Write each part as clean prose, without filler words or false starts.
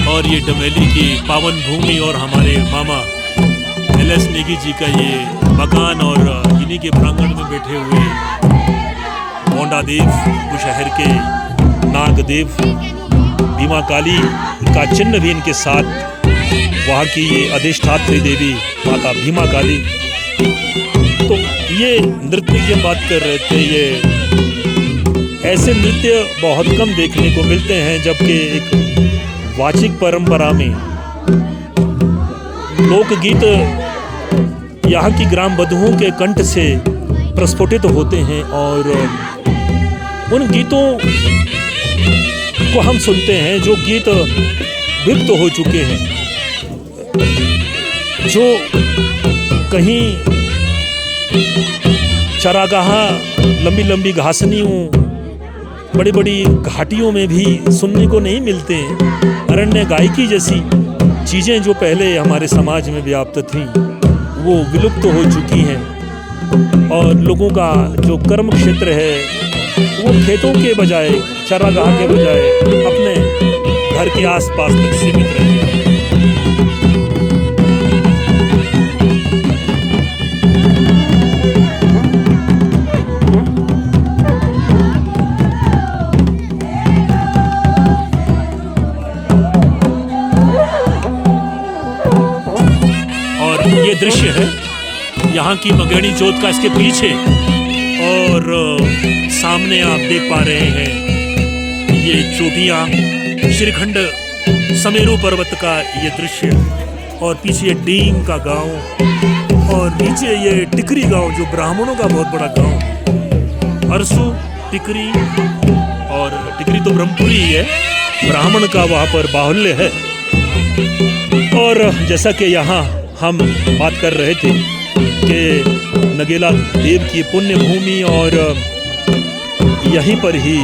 और ये डमेली की पावन भूमि और हमारे मामा एल.एस. नेगी जी का ये मकान और इन्हीं के प्रांगण में बैठे हुए मोंडा देव, बुशहर के नागदेव, भीमा काली का चिन्ह भी इनके साथ, वहाँ की ये अधिष्ठात्री देवी माता भीमा काली। तो ये नृत्य की बात कर रहे थे, ये ऐसे नृत्य बहुत कम देखने को मिलते हैं, जबकि एक वाचिक परंपरा में लोकगीत यहाँ की ग्राम बधुओं के कंठ से प्रस्फुटित होते हैं और उन गीतों को हम सुनते हैं जो गीत विलुप्त हो चुके हैं, जो कहीं चरागाह, लंबी लंबी घासनियों, बड़ी बड़ी घाटियों में भी सुनने को नहीं मिलते हैं। अरण्य गायकी जैसी चीज़ें जो पहले हमारे समाज में व्याप्त थीं, वो विलुप्त हो चुकी हैं और लोगों का जो कर्म क्षेत्र है वो खेतों के बजाय, चरागाह के बजाय अपने घर के आसपास तक सीमित रह गया। और ये दृश्य है यहाँ की मंगेड़ी चौथ का, इसके पीछे और सामने आप देख पा रहे हैं ये चोटियाँ, श्रीखंड समेरू पर्वत का ये दृश्य, और पीछे डीम का गांव और नीचे ये टिकरी गांव जो ब्राह्मणों का बहुत बड़ा गांव, अरसू टिकरी, और टिकरी तो ब्रह्मपुरी ही है, ब्राह्मण का वहाँ पर बाहुल्य है। और जैसा कि यहाँ हम बात कर रहे थे कि नगेला देव की पुण्य भूमि, और यहीं पर ही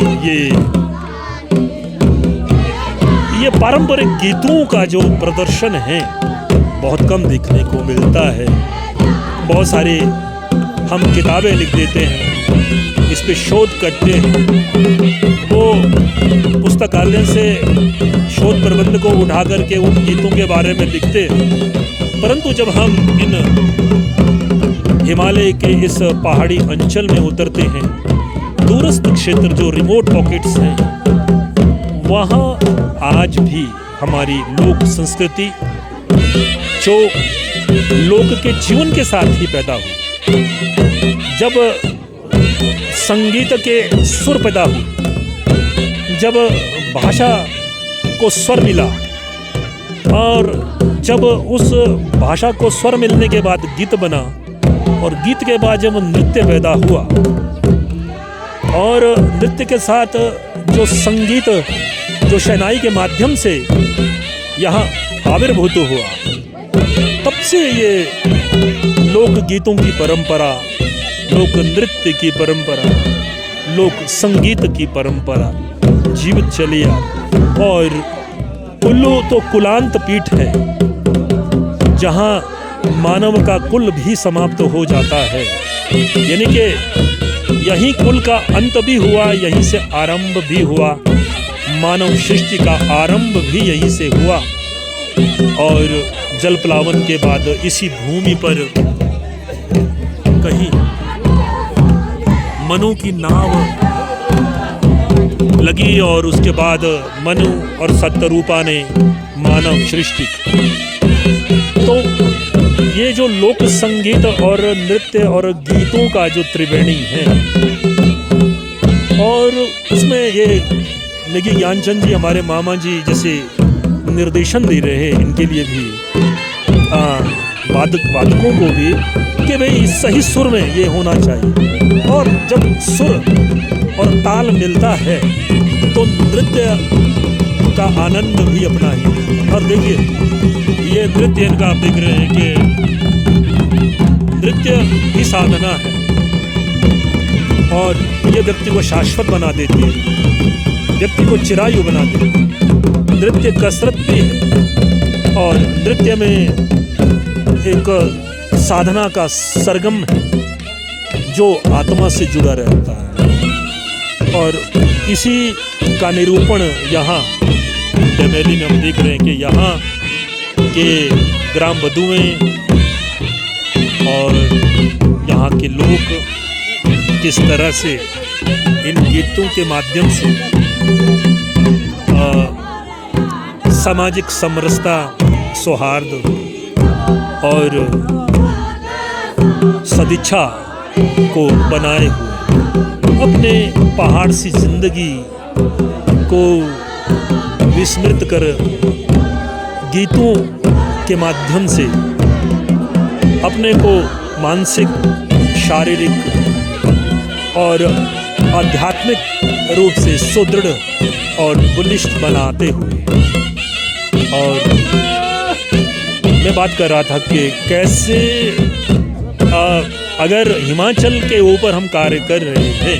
ये पारंपरिक गीतों का जो प्रदर्शन है बहुत कम देखने को मिलता है। बहुत सारे हम किताबें लिख देते हैं, इस पे शोध करते हैं, वो पुस्तकालय से शोध प्रबंध को उठा करके उन गीतों के बारे में लिखते हैं, परंतु जब हम इन हिमालय के इस पहाड़ी अंचल में उतरते हैं, दूरस्थ क्षेत्र जो रिमोट पॉकेट्स हैं, वहाँ आज भी हमारी लोक संस्कृति जो लोक के जीवन के साथ ही पैदा हुई, जब संगीत के सुर पैदा हुए, जब भाषा को स्वर मिला, और जब उस भाषा को स्वर मिलने के बाद गीत बना, और गीत के बाद जब नृत्य पैदा हुआ, और नृत्य के साथ जो संगीत जो शहनाई के माध्यम से यहाँ आविर्भूत हुआ, तब से ये लोक गीतों की परंपरा, लोक नृत्य की परंपरा, लोक संगीत की परंपरा जीवित चली आ। और कुल्लू तो कुलांत पीठ है, जहाँ मानव का कुल भी समाप्त हो जाता है, यानी कि यहीं कुल का अंत भी हुआ, यहीं से आरंभ भी हुआ, मानव सृष्टि का आरंभ भी यहीं से हुआ। और जल प्लावन के बाद इसी भूमि पर कहीं मनु की नाव लगी, और उसके बाद मनु और सत्यरूपा ने मानव सृष्टि। तो ये जो लोक संगीत और नृत्य और गीतों का जो त्रिवेणी है, और उसमें ये नेगी ज्ञानचंद जी हमारे मामा जी जैसे निर्देशन दे रहे हैं, इनके लिए भी वादकों को भी कि भाई सही सुर में ये होना चाहिए, और जब सुर और ताल मिलता है तो नृत्य का आनंद भी अपना ही। और देखिए ये नृत्य इनका आप देख रहे हैं कि नृत्य ही साधना है, और ये व्यक्ति को शाश्वत बना देती है, व्यक्ति को चिरायु बना देती है। नृत्य कसरत भी है, और नृत्य में एक साधना का सरगम है जो आत्मा से जुड़ा रहता है। और इसी का निरूपण यहाँ डमेली में हम देख रहे हैं कि यहाँ के ग्राम बधुएं और यहाँ के लोग किस तरह से इन गीतों के माध्यम से सामाजिक समरसता, सौहार्द और सदिच्छा को बनाए हुए अपने पहाड़ सी जिंदगी को विस्मृत कर गीतों के माध्यम से अपने को मानसिक, शारीरिक और आध्यात्मिक रूप से सुदृढ़ और बलिष्ठ बनाते हुए, और मैं बात कर रहा था कि कैसे अगर हिमाचल के ऊपर हम कार्य कर रहे थे,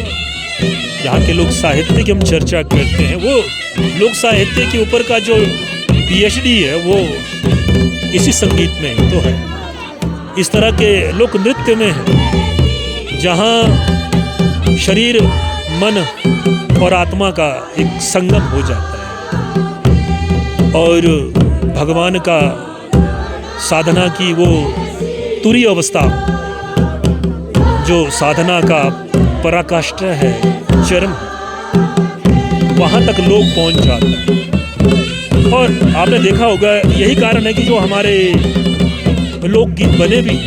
यहाँ के लोक साहित्य की हम चर्चा करते हैं, वो लोक साहित्य के ऊपर का जो पीएचडी है वो इसी संगीत में ही तो है, इस तरह के लोक नृत्य में है, जहाँ शरीर, मन और आत्मा का एक संगम हो जाता है और भगवान का साधना की वो तुरीय अवस्था, जो साधना का पराकाष्ठा है, चरम, वहाँ तक लोग पहुँच जाते हैं। और आपने देखा होगा यही कारण है कि जो हमारे लोकगीत बने भी,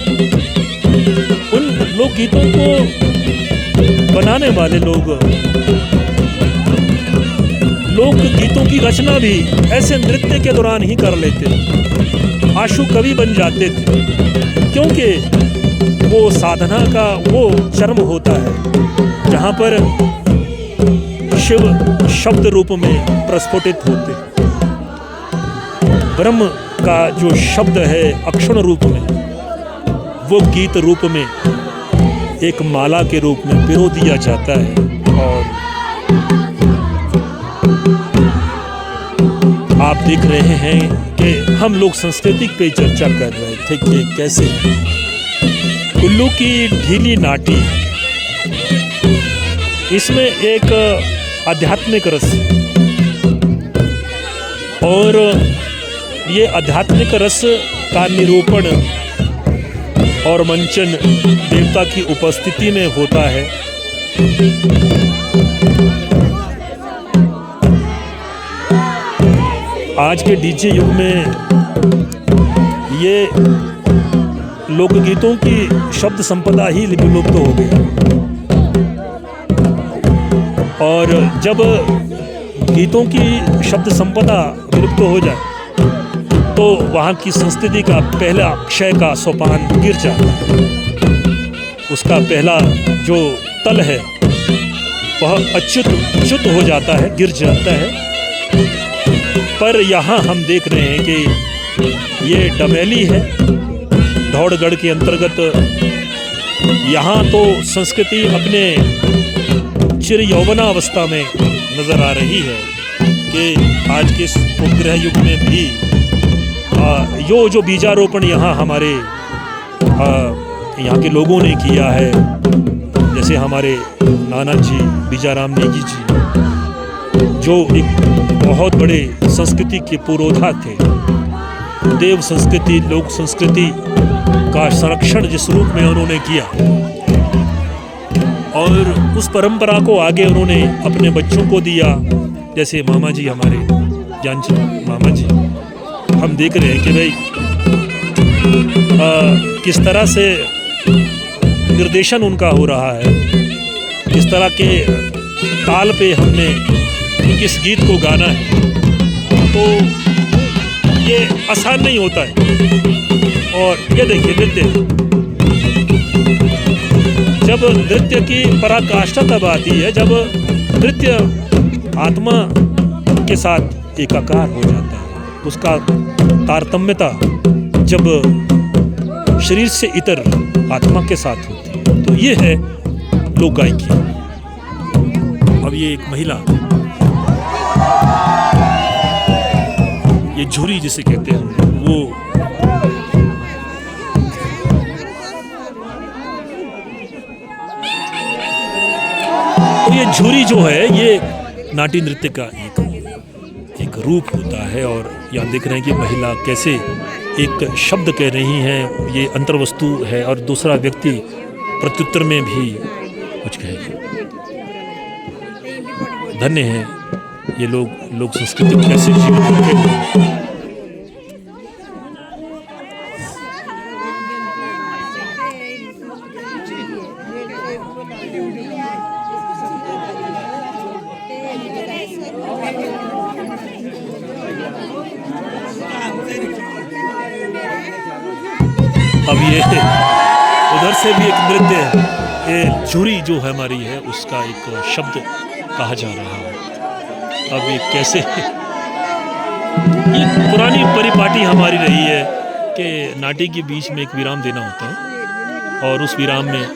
उन लोकगीतों को बनाने वाले लोग लोकगीतों की रचना भी ऐसे नृत्य के दौरान ही कर लेते, आशु कवि बन जाते थे, क्योंकि वो साधना का वो चरम होता है जहाँ पर शिव शब्द रूप में प्रस्फुटित होते, ब्रह्म का जो शब्द है अक्षण रूप में, वो गीत रूप में एक माला के रूप में पिरो दिया जाता है। और आप देख रहे हैं कि हम लोग संस्कृति पे चर्चा कर रहे थे कि कैसे कुल्लू की ढीली नाटी, इसमें एक आध्यात्मिक रस, और ये आध्यात्मिक रस का निरूपण और मंचन देवता की उपस्थिति में होता है। आज के डीजे युग में ये लोकगीतों की शब्द संपदा ही विलुप्त हो गई, और जब गीतों की शब्द संपदा विलुप्त हो जाए तो वहाँ की संस्कृति का पहला क्षय का सोपान गिर जाता है, उसका पहला जो तल है वह अच्युत हो जाता है, गिर जाता है। पर यहाँ हम देख रहे हैं कि ये डमेली है, धौड़गढ़ के अंतर्गत। यहाँ तो संस्कृति चिर यौवनावस्था में नजर आ रही है कि आज के उपग्रह युग में भी जो बीजारोपण यहाँ हमारे यहाँ के लोगों ने किया है, जैसे हमारे नाना जी बीजाराम नेगी जी, जो एक बहुत बड़े संस्कृति के पुरोधा थे, देव संस्कृति, लोक संस्कृति का संरक्षण जिस रूप में उन्होंने किया, और उस परंपरा को आगे उन्होंने अपने बच्चों को दिया, जैसे मामा जी, हमारे ज्ञानचंद मामा जी, हम देख रहे हैं कि भाई किस तरह से निर्देशन उनका हो रहा है, किस तरह के ताल पे हमने किस गीत को गाना है, तो ये आसान नहीं होता है। और ये देखिए नृत्य, जब नृत्य की पराकाष्ठा तब आती है जब नृत्य आत्मा के साथ एकाकार हो जाता है, उसका तारतम्यता जब शरीर से इतर आत्मा के साथ होती है, तो ये है लोक गायकी। अब ये एक महिला, ये झुरी जिसे कहते हैं, वो तो ये झुरी जो है ये नाट्य नृत्य का एक रूप होता है। और यहाँ देख रहे हैं कि महिला कैसे एक शब्द कह रही हैं, ये अंतर्वस्तु है, और दूसरा व्यक्ति प्रत्युत्तर में भी कुछ कहे। धन्य है ये लोग संस्कृति को कैसे जीवित रखे हैं। अब ये उधर से भी एक नृत्य, ये झुरी जो है हमारी है, उसका एक शब्द कहा जा रहा है। अब ये कैसे ये पुरानी परिपाटी हमारी रही है कि नाट्य के बीच में एक विराम देना होता है, और उस विराम में